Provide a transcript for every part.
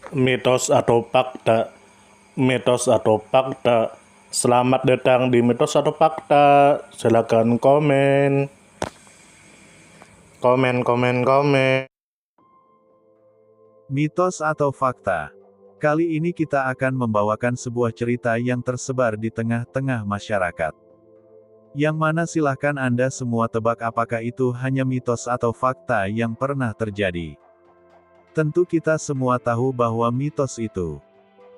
Mitos atau fakta? Mitos atau fakta? Selamat datang di mitos atau fakta. Silakan komen. Komen. Mitos atau fakta? Kali ini kita akan membawakan sebuah cerita yang tersebar di tengah-tengah masyarakat. Yang mana silahkan Anda semua tebak apakah itu hanya mitos atau fakta yang pernah terjadi. Tentu kita semua tahu bahwa mitos itu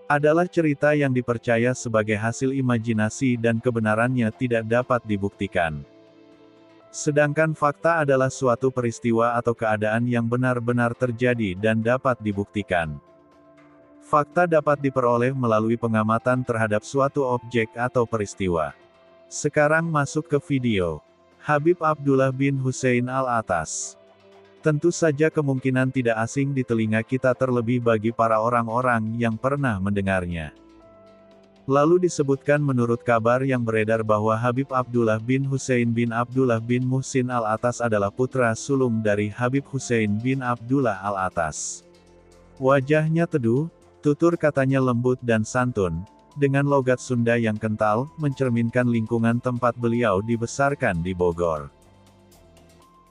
adalah cerita yang dipercaya sebagai hasil imajinasi dan kebenarannya tidak dapat dibuktikan. Sedangkan fakta adalah suatu peristiwa atau keadaan yang benar-benar terjadi dan dapat dibuktikan. Fakta dapat diperoleh melalui pengamatan terhadap suatu objek atau peristiwa. Sekarang masuk ke video. Habib Abdullah bin Hussein Al-Attas. Tentu saja kemungkinan tidak asing di telinga kita terlebih bagi para orang-orang yang pernah mendengarnya. Lalu disebutkan menurut kabar yang beredar bahwa Habib Abdullah bin Hussein bin Abdullah bin Muhsin Al-Attas adalah putra sulung dari Habib Hussein bin Abdullah Al-Attas. Wajahnya teduh, tutur katanya lembut dan santun, dengan logat Sunda yang kental, mencerminkan lingkungan tempat beliau dibesarkan di Bogor.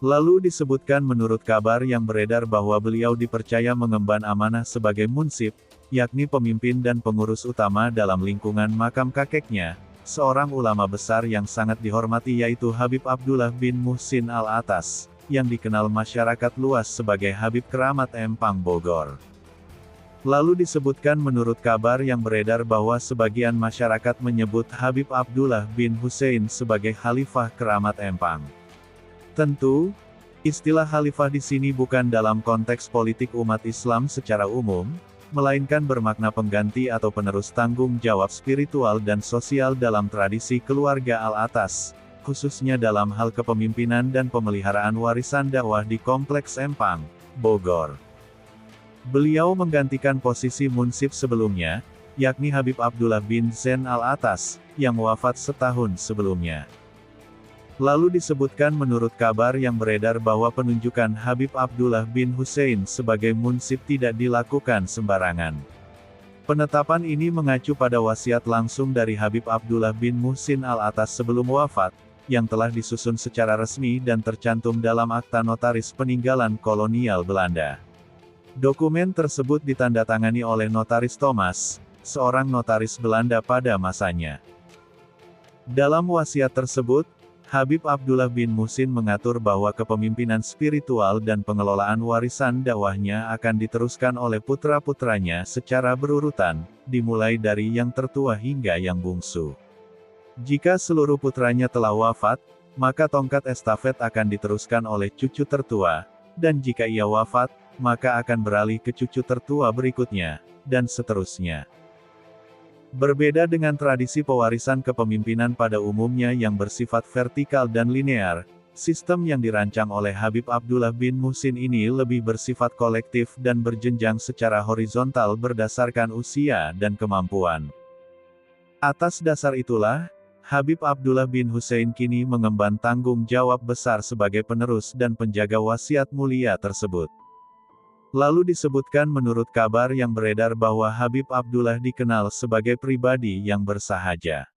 Lalu disebutkan menurut kabar yang beredar bahwa beliau dipercaya mengemban amanah sebagai munsip, yakni pemimpin dan pengurus utama dalam lingkungan makam kakeknya, seorang ulama besar yang sangat dihormati yaitu Habib Abdullah bin Muhsin Al-Attas, yang dikenal masyarakat luas sebagai Habib Keramat Empang Bogor. Lalu disebutkan menurut kabar yang beredar bahwa sebagian masyarakat menyebut Habib Abdullah bin Hussein sebagai Khalifah Keramat Empang. Tentu, istilah khalifah di sini bukan dalam konteks politik umat Islam secara umum, melainkan bermakna pengganti atau penerus tanggung jawab spiritual dan sosial dalam tradisi keluarga Al-Attas, khususnya dalam hal kepemimpinan dan pemeliharaan warisan dakwah di Kompleks Empang, Bogor. Beliau menggantikan posisi munsip sebelumnya, yakni Habib Abdullah bin Zain Al-Attas, yang wafat setahun sebelumnya. Lalu disebutkan menurut kabar yang beredar bahwa penunjukan Habib Abdullah bin Hussein sebagai munsip tidak dilakukan sembarangan. Penetapan ini mengacu pada wasiat langsung dari Habib Abdullah bin Muhsin Al-Attas sebelum wafat, yang telah disusun secara resmi dan tercantum dalam akta notaris peninggalan kolonial Belanda. Dokumen tersebut ditandatangani oleh Notaris Thomas, seorang notaris Belanda pada masanya. Dalam wasiat tersebut, Habib Abdullah bin Muhsin mengatur bahwa kepemimpinan spiritual dan pengelolaan warisan dakwahnya akan diteruskan oleh putra-putranya secara berurutan, dimulai dari yang tertua hingga yang bungsu. Jika seluruh putranya telah wafat, maka tongkat estafet akan diteruskan oleh cucu tertua, dan jika ia wafat, maka akan beralih ke cucu tertua berikutnya, dan seterusnya. Berbeda dengan tradisi pewarisan kepemimpinan pada umumnya yang bersifat vertikal dan linear, sistem yang dirancang oleh Habib Abdullah bin Muhsin ini lebih bersifat kolektif dan berjenjang secara horizontal berdasarkan usia dan kemampuan. Atas dasar itulah, Habib Abdullah bin Hussein kini mengemban tanggung jawab besar sebagai penerus dan penjaga wasiat mulia tersebut. Lalu disebutkan menurut kabar yang beredar bahwa Habib Abdullah dikenal sebagai pribadi yang bersahaja.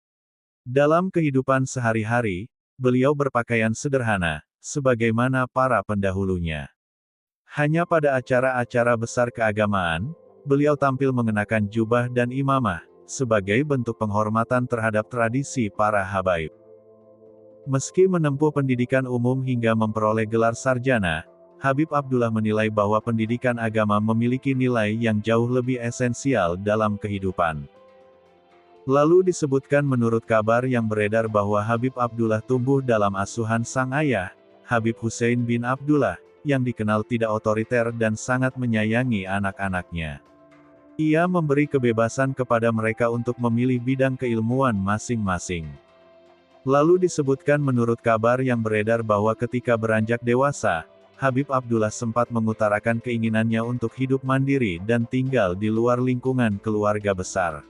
Dalam kehidupan sehari-hari, beliau berpakaian sederhana, sebagaimana para pendahulunya. Hanya pada acara-acara besar keagamaan, beliau tampil mengenakan jubah dan imamah, sebagai bentuk penghormatan terhadap tradisi para habaib. Meski menempuh pendidikan umum hingga memperoleh gelar sarjana, Habib Abdullah menilai bahwa pendidikan agama memiliki nilai yang jauh lebih esensial dalam kehidupan. Lalu disebutkan menurut kabar yang beredar bahwa Habib Abdullah tumbuh dalam asuhan sang ayah, Habib Hussein bin Abdullah, yang dikenal tidak otoriter dan sangat menyayangi anak-anaknya. Ia memberi kebebasan kepada mereka untuk memilih bidang keilmuan masing-masing. Lalu disebutkan menurut kabar yang beredar bahwa ketika beranjak dewasa, Habib Abdullah sempat mengutarakan keinginannya untuk hidup mandiri dan tinggal di luar lingkungan keluarga besar.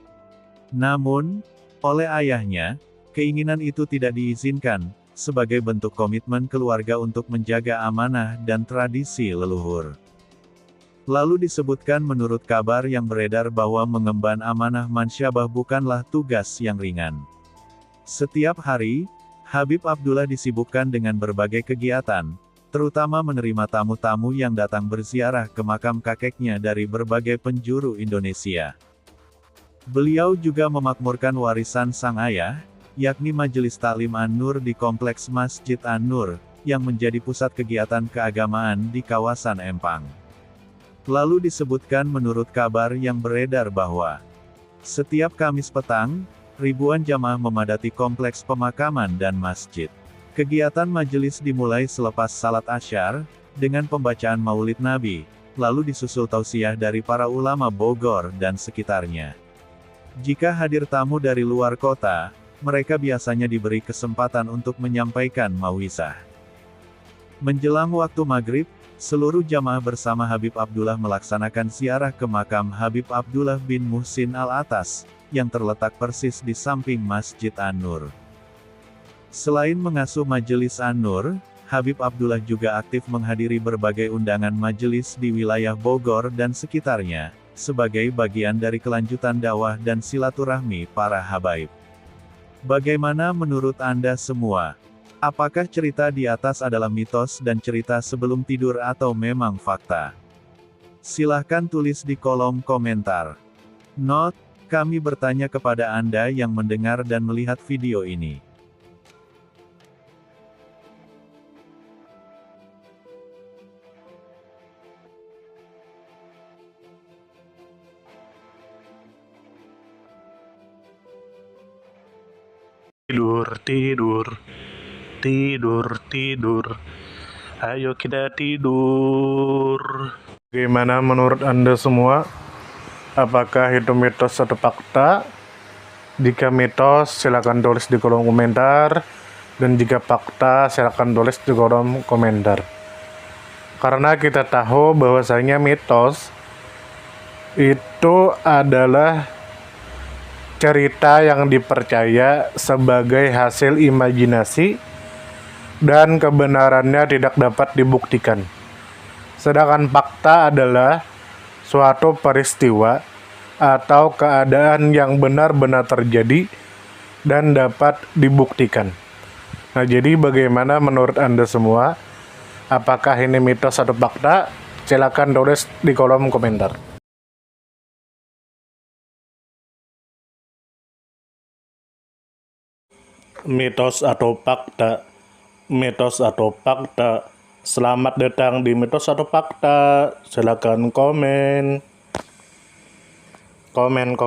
Namun, oleh ayahnya, keinginan itu tidak diizinkan, sebagai bentuk komitmen keluarga untuk menjaga amanah dan tradisi leluhur. Lalu disebutkan menurut kabar yang beredar bahwa mengemban amanah mansyabah bukanlah tugas yang ringan. Setiap hari, Habib Abdullah disibukkan dengan berbagai kegiatan, terutama menerima tamu-tamu yang datang berziarah ke makam kakeknya dari berbagai penjuru Indonesia. Beliau juga memakmurkan warisan sang ayah, yakni Majelis Taklim An-Nur di Kompleks Masjid An-Nur, yang menjadi pusat kegiatan keagamaan di kawasan Empang. Lalu disebutkan menurut kabar yang beredar bahwa setiap Kamis petang, ribuan jamaah memadati kompleks pemakaman dan masjid. Kegiatan majelis dimulai selepas salat Asyar, dengan pembacaan Maulid Nabi, lalu disusul tausiah dari para ulama Bogor dan sekitarnya. Jika hadir tamu dari luar kota, mereka biasanya diberi kesempatan untuk menyampaikan mauizah. Menjelang waktu maghrib, seluruh jamaah bersama Habib Abdullah melaksanakan ziarah ke makam Habib Abdullah bin Muhsin Al-Atas, yang terletak persis di samping Masjid An-Nur. Selain mengasuh Majelis An-Nur, Habib Abdullah juga aktif menghadiri berbagai undangan majelis di wilayah Bogor dan sekitarnya, sebagai bagian dari kelanjutan dakwah dan silaturahmi para habaib. Bagaimana menurut Anda semua? Apakah cerita di atas adalah mitos dan cerita sebelum tidur atau memang fakta? Silahkan tulis di kolom komentar. Note, kami bertanya kepada Anda yang mendengar dan melihat video ini. Tidur, tidur, tidur, tidur. Ayo kita tidur. Bagaimana menurut Anda semua? Apakah itu mitos atau fakta? Jika mitos, silakan tulis di kolom komentar. Dan jika fakta, silakan tulis di kolom komentar. Karena kita tahu bahwasanya mitos itu adalah cerita yang dipercaya sebagai hasil imajinasi dan kebenarannya tidak dapat dibuktikan. Sedangkan fakta adalah suatu peristiwa atau keadaan yang benar-benar terjadi dan dapat dibuktikan. Nah, jadi bagaimana menurut Anda semua? Apakah ini mitos atau fakta? Silakan tulis di kolom komentar. Mitos atau fakta? Mitos atau fakta? Selamat datang di Mitos atau Fakta. Silakan komen. Komen.